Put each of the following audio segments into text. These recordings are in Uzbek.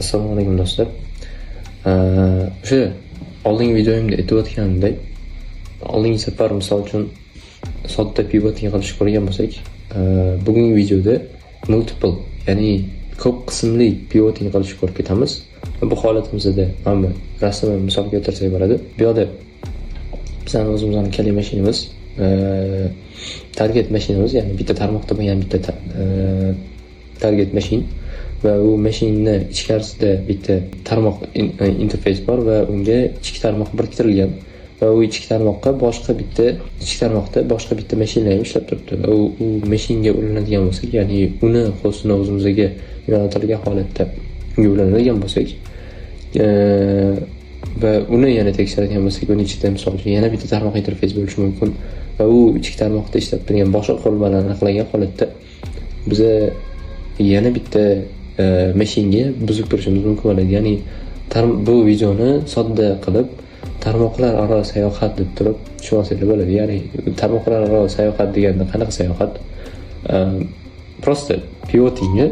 Assalomu alaykum do'stlar. O'sha oldingi videoyimda aytib o'tganimdek, oldingi safar misol uchun sodda pivoting qilishni ko'rgan bo'lsak, bugungi videoda multiple, ya'ni ko'p qismli pivoting qilishni ko'rib ketamiz. Bu holatimizda mana rasmni misol keltirsak bo'ladi. Bu yerda bizning o'zimizning kalima mashinamiz, target mashinamiz, ya'ni bitta tarmoqda bo'lgan bitta target mashin va u mashinani ichkarisida bitta tarmoq interfeys bor va unga ichki tarmoq biriktirilgan va u ichki tarmoqqa boshqa bitta mashinalar ishlab turibdi. Va u mashinga ulanadigan bo'lsak, ya'ni uni hostini o'zimizga yo'naltirilgan holatda unga ulanadigan bo'lsak va uni yana tekshiradigan bo'lsak, uning ichida misol uchun yana bitta tarmoq interfeys bo'lishi mumkin va u ichki tarmoqda ishlab turgan boshqa qurilmalarni aniqlagan holatda biza yana bitta mashinga buzib kirishimiz mumkin bo'ladi. Ya'ni bu videoni sodda qilib tarmoqlar aro sayohat deb turib tushunsangiz bo'ladi. Ya'ni tarmoqlar aro sayohat deganda qanaqa sayohat? Prosta pivotingni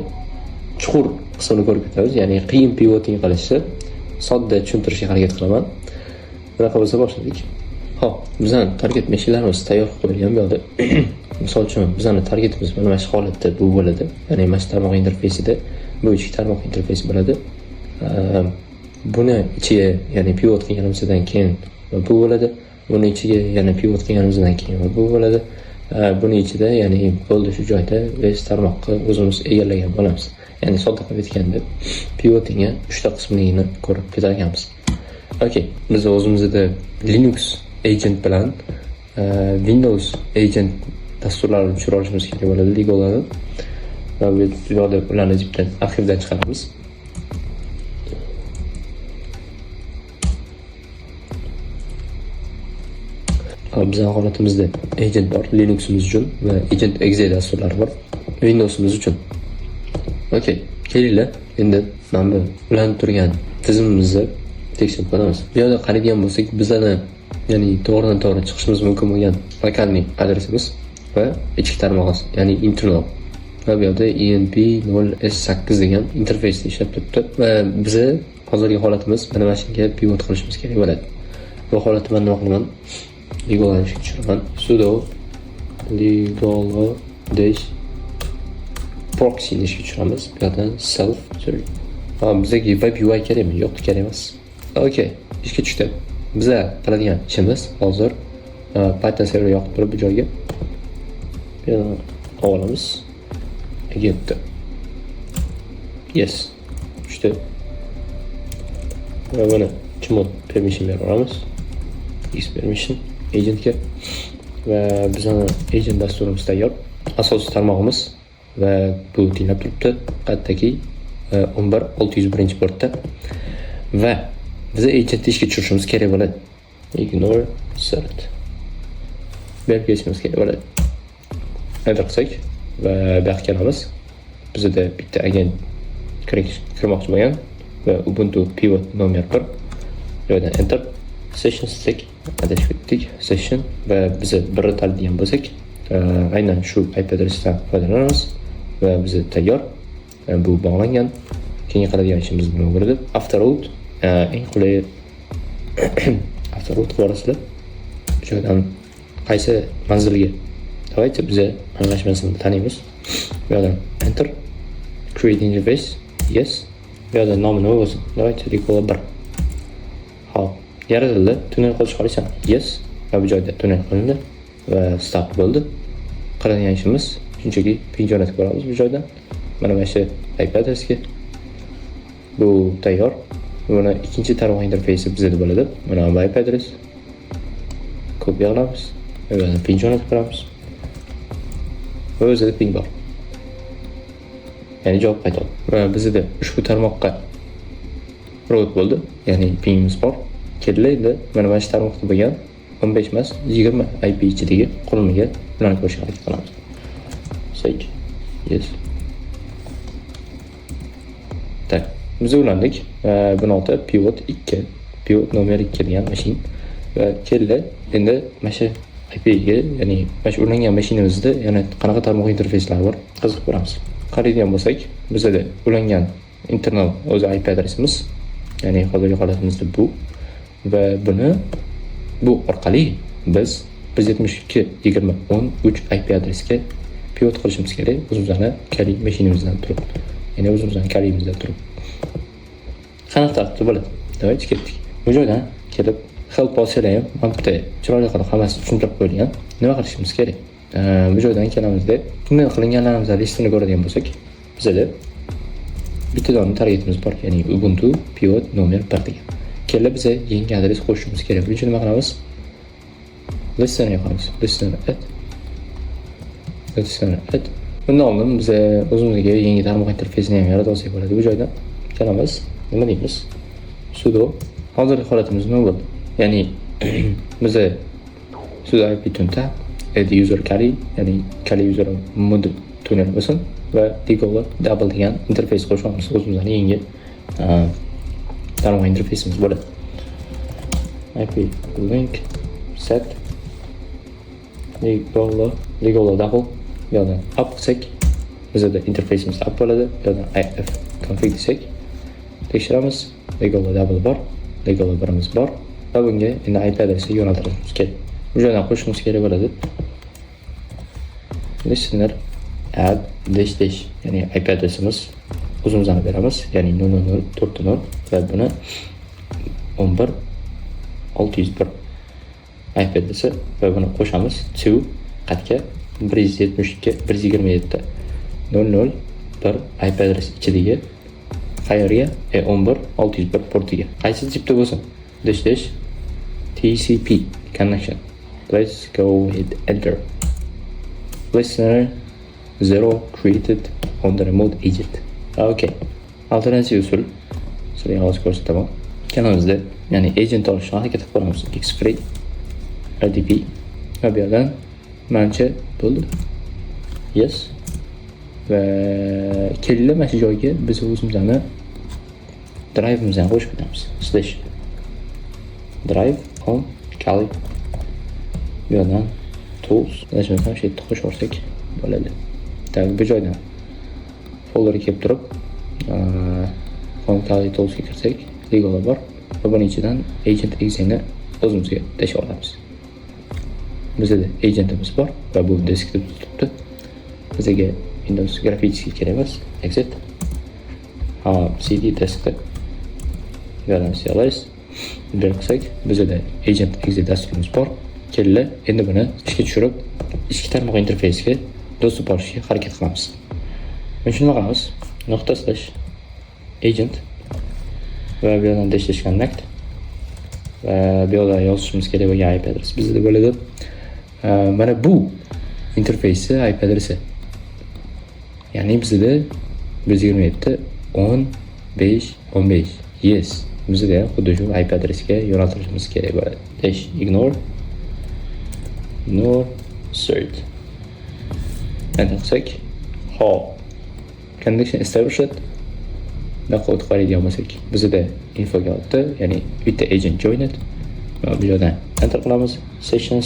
chuqur qismini ko'rib ketamiz. Ya'ni qiyin pivoting qilishni sodda tushuntirishga harakat qilaman. Bunaqa bo'lsa boshladik. Xo'p, bizning target mashinlarimiz tayyor qo'yilgan bu yerda. Misol uchun bizning targetimiz mana shu holatda bu bo'ladi. Ya'ni mana shu tarmoq interfeysida bu ichki tarmoq interfeysi bo'ladi. Buni ichiga, ya'ni pivot qilganimizdan keyin bu bo'ladi. Buni ichiga yana pivot qilganimizdan keyin bu bo'ladi. Buni ichida, ya'ni bo'ldi shu joyda biz tarmoqni o'zimiz egallagan bo'lamiz. Ya'ni sodda qilib aytganda pivotingga 3 ta qismini ko'rib ketarganmiz. Okay, biz o'zimizda Linux agent bilan Windows agent dasturlarini tushira olishimiz kerak bo'ladi, Legolarni. Va bu yerda ularni zipdan arxivdan chiqaramiz. Bizning holatimizda agent bor Linux'imiz uchun va agent exe dasturlari bor Windows'imiz uchun. Okay, kelinglar. Endi mana bu ulanib turgan tizimimizni tekshirib ko'ramiz. Bu yerda qaraydigan bo'lsak, bizlarni ya'ni to'g'ridan-to'g'ri chiqishimiz mumkin bo'lgan lokalniy adresimiz va ichki tarmog'imiz, ya'ni internal. Va bu yerda enp0s8 degan interfeysni ishlab turibdi va bizni hozirgi holatimiz mana shunga pivot qilishimiz kerak bo'ladi. Bu holatda men nima qilaman? Legolarni ishga tushiraman. Sudo legalo-proxy ni ishga tushiramiz. Bu yerdan self bizga web UI kerakmi? Yo'q, kerak emas. Okay, ishga tushdi. Biza qiladigan ishimiz hozir Python server yoqib turib bu joyga olamiz. Agentni. Yes. Tushdi. Va buni chimon permission beramiz. X permission agentga va bizning agent dasturimiz tayyor. Asosiy tarmog'imiz va bu tinglab turibdi. Qaddagi 11601 portda va biz agentni ishga tushirishimiz kerak bo'ladi. Ignore cert. Berib ketishimiz kerak bo'ladi. Enter qilsak va bu yoqqa kelamiz. Bizda bitta agent kirmoqchi bo'lgan va Ubuntu pivot nomer 1. Joydan enter. Session stack adashib ketdik. Session va biz bir tanlagan bo'lsak, aynan shu IP adresdan foydalanamiz va biz tayyor. Bu bog'langan. Keyin qiladigan ishimiz nima bo'ladi? Afterroute eng qulay afterroute borasida joydan qaysi manzilga davaycha biza anglashmasini taniymiz. Bu yerdan enter, create interface, yes. Bu yerdan nomi nima bo'lsin? Davaycha Legalo 1. Hop, yaratildi. Tunnel qilish xohlaysan? Yes. Va bu joyda tunnel qilindi va start bo'ldi. Qiladigan ishimiz shunchaki ping jo'natib ko'ramiz bu joydan. Mana shu IP adresga. Bu tayyor. Buni ikkinchi tarmoq interfeysi bizda bo'ladi. Mana bu IP adres. Kopiya qilamiz. Va ping jo'natib ko'ramiz. Va o'zida ping bor. Ya'ni javob qaytadi. Va bizda ushbu tarmoqqa route bo'ldi. Ya'ni pingimiz bor. Keldi. Mana shu tarmoqda bo'lgan 15 emas, 20 IP ichidagi qurilmaga ulanib ko'rishga harakat qilamiz. Say yes. Tak, biz ulandik. Buni oti pivot 2, pivot nomer 2 degan mashin va keldi. Endi mana shu IP ga, ya'ni mana shu ulangan mashinamizda yana qanaqa tarmoq interfeyslari bor qiziqib ko'ramiz. Qaraydigan bo'lsak, bizda ulangan internal o'zi IP adresimiz, ya'ni hozirgi holatimizda bu va bu orqali biz 172.20.13 IP adresga pivot qilishimiz kerak o'zimizning kali mashinamizdan turib, ya'ni o'zimizning kalimizdan turib. Qanaqa tartibda bo'ladi? Davaychi ketdik. Bu joydan kelib help olsanglar ham mana bu yerda chiroyli qilib hammasini tushuntirib qo'yilgan. Nima qilishimiz kerak? Bu joydan kelamizda bunday qilinganlarimizning listini ko'radigan bo'lsak, bizda bitta dona targetimiz bor, ya'ni Ubuntu pivot nomer 1 degan. Kella biza yangi adres qo'shishimiz kerak. Buning uchun nima qilamiz? Listen yoqamiz. Listen add. Bundan oldin biz o'zimizga yangi tarmoq interfeysini ham yaratib olsak bo'ladi. Bu joydan kelamiz. Nima deymiz? Sudo hozirgi holatimiz nima bo'ldi? Ya'ni biz sudo ip-tunta add user kali, ya'ni kali user mod tuner bo'lsin va default double degan interfeys qo'shamiz. O'zimizning yangi tarmoq interfeysimiz bo'ladi. IP link set default double yo'ldan up qilsak bizda interfeysimiz up bo'ladi. Yo'ldan if config desak tekshiramiz. Default double bor, default birimiz bor va bunga endi IP adresiga yo'naltirishimiz kerak. Bu joydan qo'shishimiz kerak bo'ladi. Listener add dash ya'ni IP adresimiz o'zimizdan beramiz, ya'ni 004.0 va buni 11.601 IP adresi va buni qo'shamiz to qatga 172.127.001 IP adresi ichidagi qayerga 11.601 portiga qaysi chipda bo'lsin dash TCP connection. Let's go hit enter. Listener 0 created on the remote agent. Okay. Alternativ usul sizlarga hozir ko'rsataman. Kanalimizda ya'ni agent olishni harakat qilib ko'ramiz. Xfree RDP va bu yerdan mancha bo'ldi. Yes. Va keldi mana shu joyga biz o'zimizning drive'imizni qo'shib ketamiz. /drive on kali. Bu yerdan tools nashimizdan shu yerga qo'shib olsak bo'ladi. Bu joydan folderga kelib turib, Kali toolsga kirsak, legal bor va buning ichidan agent exe'ni o'zimizga tashlab olamiz. Bizda agentimiz bor va bu desktop turibdi. Bizga Windows grafический kerak emas. Exit. CD desktop. Yo'ldan CLS. Bersak, bizda agent exit dasturimiz bor. Kella endi buni ishga tushirib, ichki tarmoq interfeysiga dostуп olishga harakat qilamiz. Men shuni qilamiz. ./agent va bu yerdan dash connect va bu yerda yozishimiz kerak bo'lgan IP adres bizda bo'ladi. Mana bu interfeysi IP adresi. Ya'ni bizda 127.15.15. Yes. Bizda xuddi shu IP adresiga yo'naltirishimiz kerak bo'ladi. -ignore cert. Enter qilsak, connection established. Naqd qaraydigan bo'lsak, bizda info keldi, ya'ni bitta agent joined. Va bu yerdan enter qilamiz. Session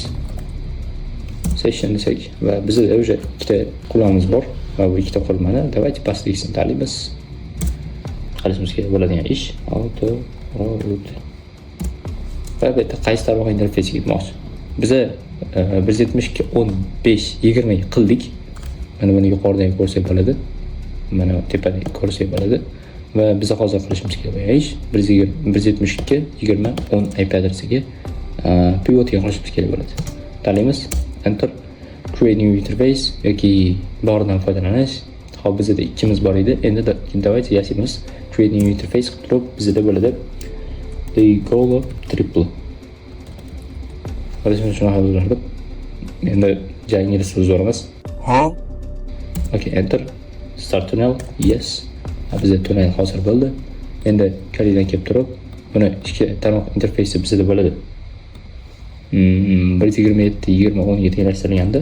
desak va bizda o'sha ikkita qurilmamiz bor va bu ikkita qurilmani давайте pastlikni tanlaymiz. Qilishimiz kerak bo'ladigan ish auto root. Va bu yerda qaysi tarmoq interfeysiga ketmoqchi. Biza 172.15.20 qildik. Mana buni yuqoridagi ko'rsak bo'ladi. Mana tepada ko'rsak bo'ladi. Va biz hozir qilishimiz kerak bo'lgan ish 172.20.10 IP adresiga pivotga qilishimiz kerak bo'ladi. Tanlaymiz, enter, create new interface yoki boridan foydalanish. Hop bizda ikkimiz bor edi. Endi давайте yasaymiz. Create new interface qilib turib bizda bo'ladi legal triple. Qilishimiz shunaqa bo'lardi. Endi inglizcha zo'r emas. Okay, enter, start tunnel, yes. Bizda tunnel hozir bo'ldi. Endi kalidan kelib turib, buni ichki tarmoq interfeysi bizda bo'ladi. 127.20.17 yarashtirilganda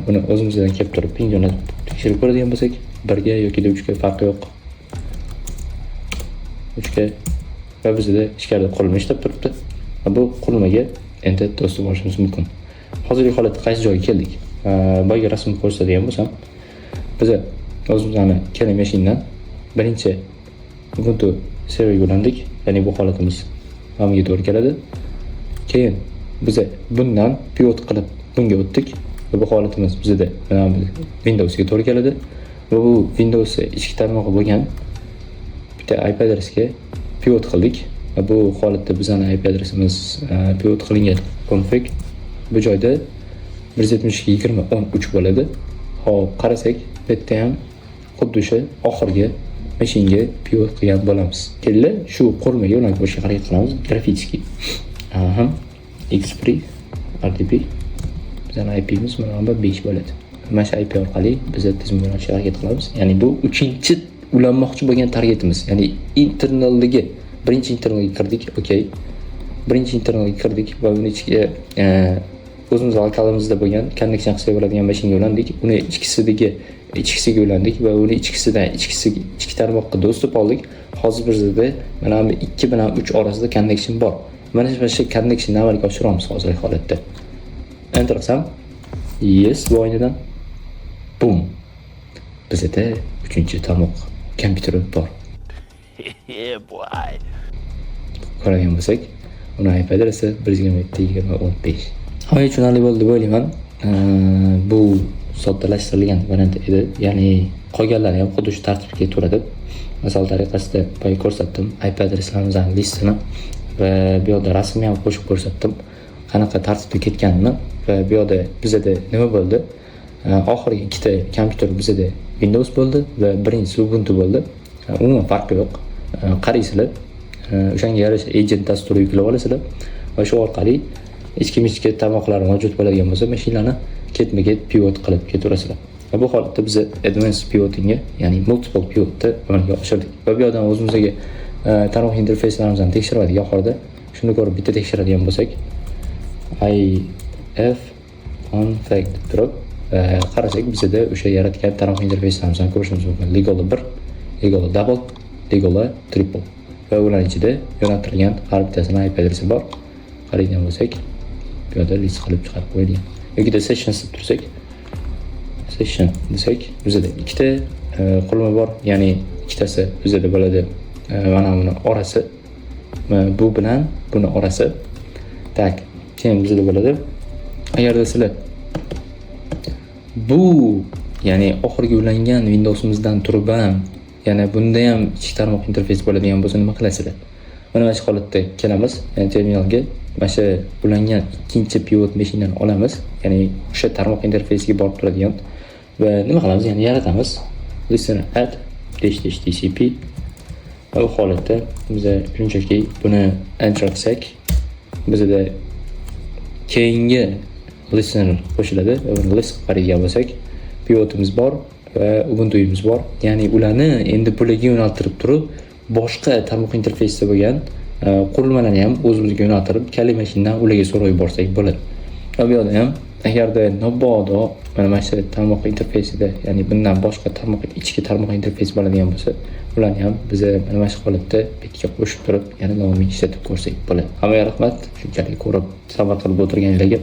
buni o'zimizdan kelib turib pingni tekshirib ko'radigan bo'lsak, 1 ga yoki 3 ga farqi yo'q. 3 ga va bizda ichkarida qurilma ishlab turibdi. Bu qurilmaga endi dostуп olishimiz mumkin. Hozirgi holatda qaysi joyga keldik? Boyagi rasmni ko'rsatadigan bo'lsam, biz o'zimizning kali mashindan birinchi Ubuntu serverga ulandik, ya'ni bu holatimiz hammaga to'g'ri keladi. Keyin biz bundan pivot qilib bunga o'tdik va bu holatimiz bizda Windowsga to'g'ri keladi va bu Windows ichki tarmog'i bo'lgan bitta IP adresga pivot qildik va bu holatda bizning IP adresimiz pivot qilingan config bu joyda 172.20.13 bo'ladi. Hop, qarasak, bu yerda ham xuddi o'sha oxirgi mashinga pivot qilgan bo'lamiz. Keyin shu qurilmaga ulanib ko'rishga harakat qilamiz. Grafический. X3 RDP bizning IP'miz mana bu 5 bo'ladi. Mana shu IP orqali biz tizimga ulanishga harakat qilamiz. Ya'ni bu 3-chi ulanmoqchi bo'lgan targetimiz. Ya'ni internalligi, birinchi internalga kirdik, okey. Birinchi internalga kirdik va uni ichiga o'zimiz lokalimizda bo'lgan connection qilsa bo'ladigan mashinaga ulandik. Uni ichkisiga ulandik va uni ichki tarmoqqa do'stib oldik. Hozir bizda mana bu 2 bilan 3 orasida connection bor. Mana shu connectionni amalga oshiramiz hozirgi holatda. Enter qilsam, yes bu o'yindan boom. Bizda 3-chi tarmoq kompyuteri bor. Yeah boy. Ko'rgan bo'lsak, uni IP adresi 127.20.15. Hozir tushunarli bo'ldi deb o'ylayman. Bu soddalashtirilgan variant edi. Ya'ni qolganlari ham xuddi shu tartibga turadi. Misol tariqasida boya ko'rsatdim IP adreslarimizning listini va bu yerda rasmni ham qo'shib ko'rsatdim. Qanaqa tartibda ketganini va bu yerda bizda nima bo'ldi? Oxirgi ikkita kompyuter bizda Windows bo'ldi va birinchisi Ubuntu bo'ldi. Umuman farqi yo'q. Qaraysizlar, o'shanga yarasha agent dasturi yuklab olasizlar va shu orqali ichki tarmoqlar mavjud bo'ladigan bo'lsa, mashinani ketma-ket pivot qilib ketaverasizlar. Va bu holatda biz advanced pivotingga, ya'ni multiple pivotni amalga oshirdik. Va bu yerdan o'zimizga tarmoq interfeyslarimizni tekshirdik oxirida. Shuni ko'rib bitta tekshiradigan bo'lsak, if config deb turib qarasak, bizda o'sha yaratgan tarmoq interfeyslarimizni ko'rishimiz mumkin. Legal 1, legal double, legal triple. Va ular ichida yo'naltirilgan har bittasining IP adresi bor. Qaraydigan bo'lsak, bu yerda list qilib chiqarib qo'yilgan. Yoki sessions deb tursak, session desak, bizda ikkita qurilma bor, ya'ni ikkitasi bizda bo'ladi. Mana buni orasi, bu bilan buni orasi. Tak, keyin bizda bo'ladi. Agarda sizlar bu, ya'ni oxirgi ulangan Windows'imizdan turib ham, yana bunda ham ichki tarmoq interfeys bo'ladigan bo'lsa nima qilasizlar? Mana shu holatda kelamiz, ya'ni terminalga mana shu ulangan ikkinchi pivot mashinani olamiz, ya'ni o'sha tarmoq interfeysiga borib turadigan va nima qilamiz? Ya'ni yaratamiz. Listen add -tcp. Va bu holatda biz shunchaki buni enter qilsak, bizda keyingi listener qo'shiladi va buni list qiladigan bo'lsak, pivotimiz bor va Ubuntu'miz bor. Ya'ni ularni endi bularga yo'naltirib turib, boshqa tarmoq interfeysida bo'lgan qurilmalarni ham o'zimizga yo'naltirib, kalima mashindan ularga so'rab yuborsak bo'ladi. Va bu yerda ham agarda mabodo mana shu tarmoq interfeysida, ya'ni bundan boshqa tarmoq ichki tarmoq interfeys bo'ladigan bo'lsa, ularni ham biz mana shu holatda bitga qo'shib turib, yana davomiy ishlatib ko'rsak bo'ladi. Hammaga rahmat, shunchalik ko'rib sabr qilib o'tirganlarga.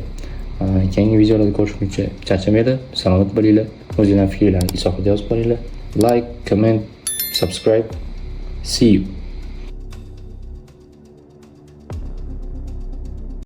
Keyingi videolarda ko'rishguncha charchamanglar, salomat bo'linglar. O'zingizning fikrlaringizni izohida yozib qo'yinglar. Like, comment, subscribe. See you.